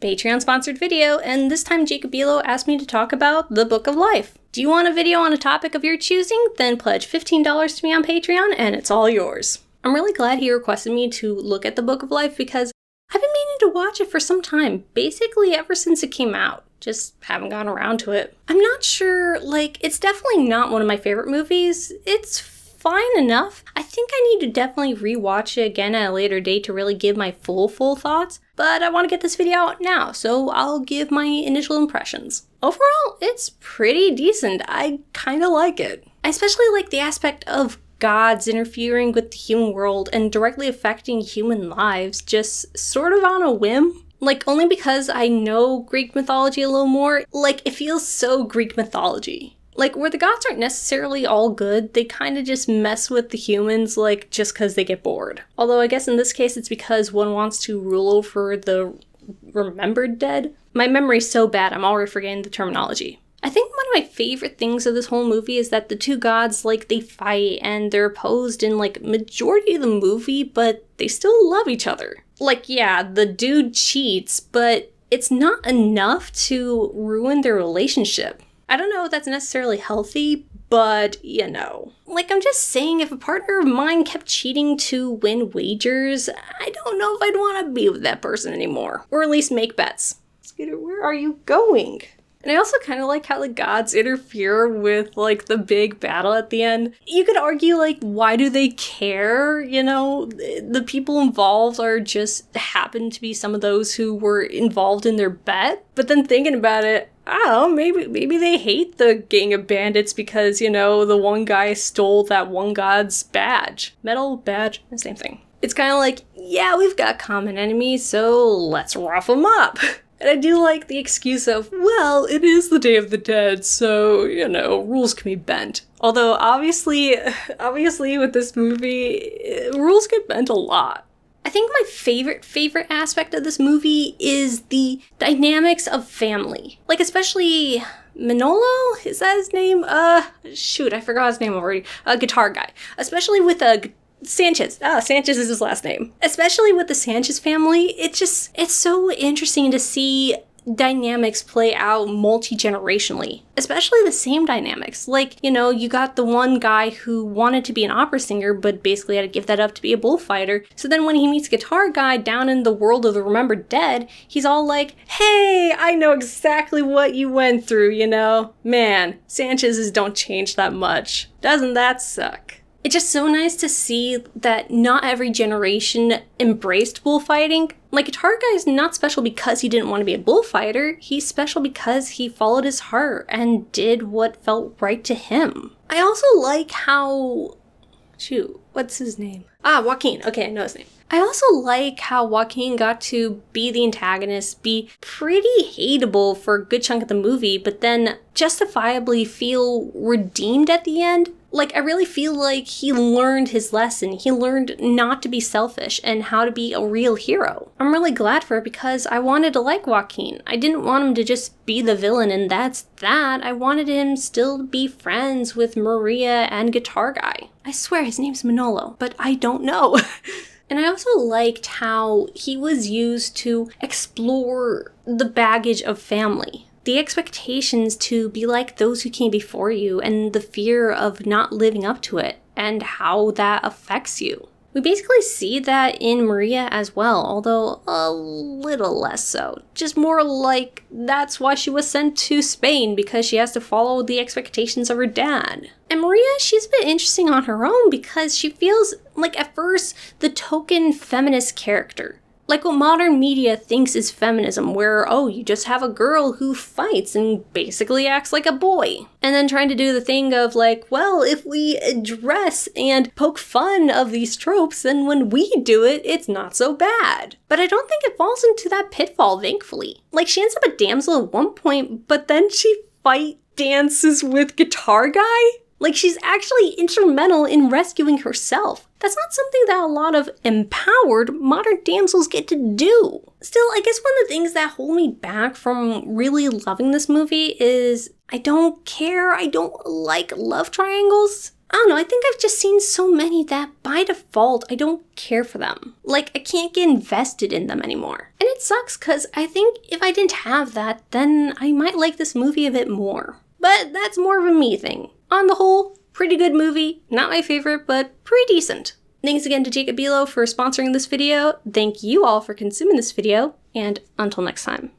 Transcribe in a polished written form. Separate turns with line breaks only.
Patreon-sponsored video, and this time Jacob Belo asked me to talk about the Book of Life. Do you want a video on a topic of your choosing? Then pledge $15 to me on Patreon, and it's all yours. I'm really glad he requested me to look at the Book of Life because I've been meaning to watch it for some time, basically ever since it came out. Just haven't gotten around to it. I'm not sure, it's definitely not one of my favorite movies. It's fine enough. I think I need to definitely rewatch it again at a later date to really give my full thoughts, but I want to get this video out now, so I'll give my initial impressions. Overall, it's pretty decent. I kind of like it. I especially like the aspect of gods interfering with the human world and directly affecting human lives, just sort of on a whim. Only because I know Greek mythology a little more, it feels so Greek mythology. Where the gods aren't necessarily all good, they kind of just mess with the humans, just because they get bored. Although I guess in this case it's because one wants to rule over the remembered dead. My memory's so bad, I'm already forgetting the terminology. I think one of my favorite things of this whole movie is that the two gods, they fight and they're opposed in, majority of the movie, but they still love each other. Yeah, the dude cheats, but it's not enough to ruin their relationship. I don't know if that's necessarily healthy, but, I'm just saying, if a partner of mine kept cheating to win wagers, I don't know if I'd want to be with that person anymore. Or at least make bets. Scooter, where are you going? And I also kind of like how the gods interfere with, the big battle at the end. You could argue, why do they care? The people involved are just happen to be some of those who were involved in their bet. But then thinking about it, I don't know, maybe they hate the gang of bandits because, the one guy stole that one god's badge. Medal, badge, the same thing. It's kind of yeah, we've got common enemies, so let's rough them up. And I do like the excuse of, well, it is the Day of the Dead, so, rules can be bent. Although, obviously with this movie, rules get bent a lot. I think my favorite aspect of this movie is the dynamics of family. especially Manolo? Is that his name? Shoot, I forgot his name already. Guitar guy. Especially with Sanchez. Sanchez is his last name. Especially with the Sanchez family, it's so interesting to see dynamics play out multi-generationally. Especially the same dynamics. You got the one guy who wanted to be an opera singer, but basically had to give that up to be a bullfighter. So then when he meets Guitar Guy down in the world of the remembered dead, he's all hey, I know exactly what you went through, Man, Sanchez's don't change that much. Doesn't that suck? It's just so nice to see that not every generation embraced bullfighting. Guitar Guy is not special because he didn't want to be a bullfighter. He's special because he followed his heart and did what felt right to him. I also like how... Shoot, what's his name? Joaquin. Okay, I know his name. I also like how Joaquin got to be the antagonist, be pretty hateable for a good chunk of the movie, but then justifiably feel redeemed at the end. I really feel like he learned his lesson. He learned not to be selfish and how to be a real hero. I'm really glad for it because I wanted to like Joaquin. I didn't want him to just be the villain and that's that. I wanted him still to be friends with Maria and Guitar Guy. I swear his name's Manolo, but I don't know. And I also liked how he was used to explore the baggage of family. The expectations to be like those who came before you and the fear of not living up to it and how that affects you. We basically see that in Maria as well, although a little less so. Just more that's why she was sent to Spain, because she has to follow the expectations of her dad. And Maria, she's a bit interesting on her own because she feels at first the token feminist character. What modern media thinks is feminism, where, you just have a girl who fights and basically acts like a boy. And then trying to do the thing of if we address and poke fun of these tropes, then when we do it, it's not so bad. But I don't think it falls into that pitfall, thankfully. She ends up a damsel at one point, but then she fight dances with Guitar Guy? She's actually instrumental in rescuing herself. That's not something that a lot of empowered modern damsels get to do. Still, I guess one of the things that hold me back from really loving this movie is I don't care. I don't like love triangles. I don't know, I think I've just seen so many that by default, I don't care for them. Like, I can't get invested in them anymore. And it sucks because I think if I didn't have that, then I might like this movie a bit more. But that's more of a me thing. On the whole, pretty good movie. Not my favorite, but pretty decent. Thanks again to Jacob Belo for sponsoring this video. Thank you all for consuming this video, and until next time.